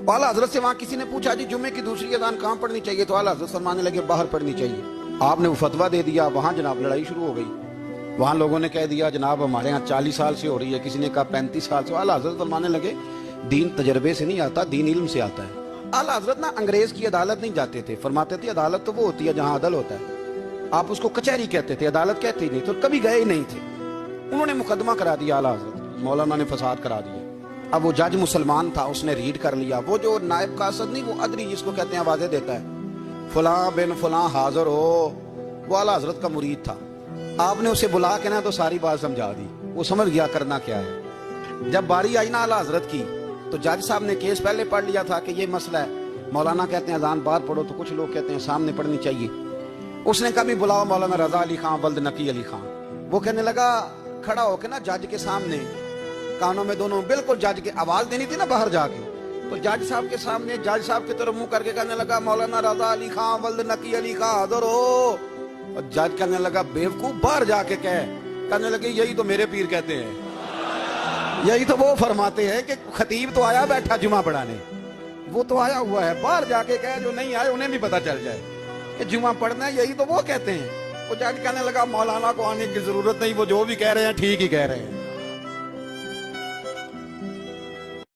आला हजरत से वहां किसी ने पूछा जी जुम्मे की दूसरी अजान कहाँ पढ़नी चाहिए, तो आला हजरत फरमाने लगे बाहर पढ़नी चाहिए। आपने वो फतवा दे दिया, वहां जनाब लड़ाई शुरू हो गई। वहां लोगों ने कह दिया जनाब हमारे यहाँ 40 साल से हो रही है, किसी ने कहा 35 साल से। आला हजरत फरमाने लगे दीन तजर्बे से नहीं आता, दीन इल्म से आता है। आला हजरत ना अंग्रेज की अदालत नहीं जाते थे, फरमाते थे अदालत तो वो होती है जहां अदल होता है, आप उसको कचहरी कहते थे, अदालत कहते ही नहीं, तो कभी गए ही नहीं थे। उन्होंने मुकदमा करा दिया आला हजरत, मौलाना ने फसाद करा दिया। अब वो जज मुसलमान था, उसने रीड कर लिया, वो जो नायब का असद नहीं, वो अदरी जिसको कहते हैं आवाजें देता है, फलां बिन फलां हाजिर हो, वो आला हजरत का मुरीद था। आपने उसे बुला के ना तो सारी बात समझा दी, वो समझ गया करना क्या है। जब बारी आई ना आला हजरत की, तो जज साहब ने केस पहले पढ़ लिया था कि ये मसला है। मौलाना कहते हैं अजान बाहर पढ़ो, तो कुछ लोग कहते हैं सामने पढ़नी चाहिए। उसने कभी बुलाओ मौलाना रजा अली खां बल्द नकी अली खां, वो कहने लगा खड़ा होके ना जज के सामने, कानों में दोनों बिल्कुल जज के आवाज देनी थी ना बाहर जाके, तो जज साहब के सामने जज साहब की तरफ मुंह करके कहने लगा मौलाना रजा अली खां बल्द नकी अली खां हाजिर हो। और जज कहने लगा बेवकूफ बाहर जाके कह। कहने लगे यही तो मेरे पीर कहते हैं, यही तो वो फरमाते हैं कि खतीब तो आया बैठा जुमा पढ़ाने, वो तो आया हुआ है, बाहर जाके कह, जो नहीं आए उन्हें भी पता चल जाए कि जुमा पढ़ना है, यही तो वो कहते हैं। वो जज कहने लगा मौलाना को आने की जरूरत नहीं, वो जो भी कह रहे हैं ठीक ही कह रहे हैं।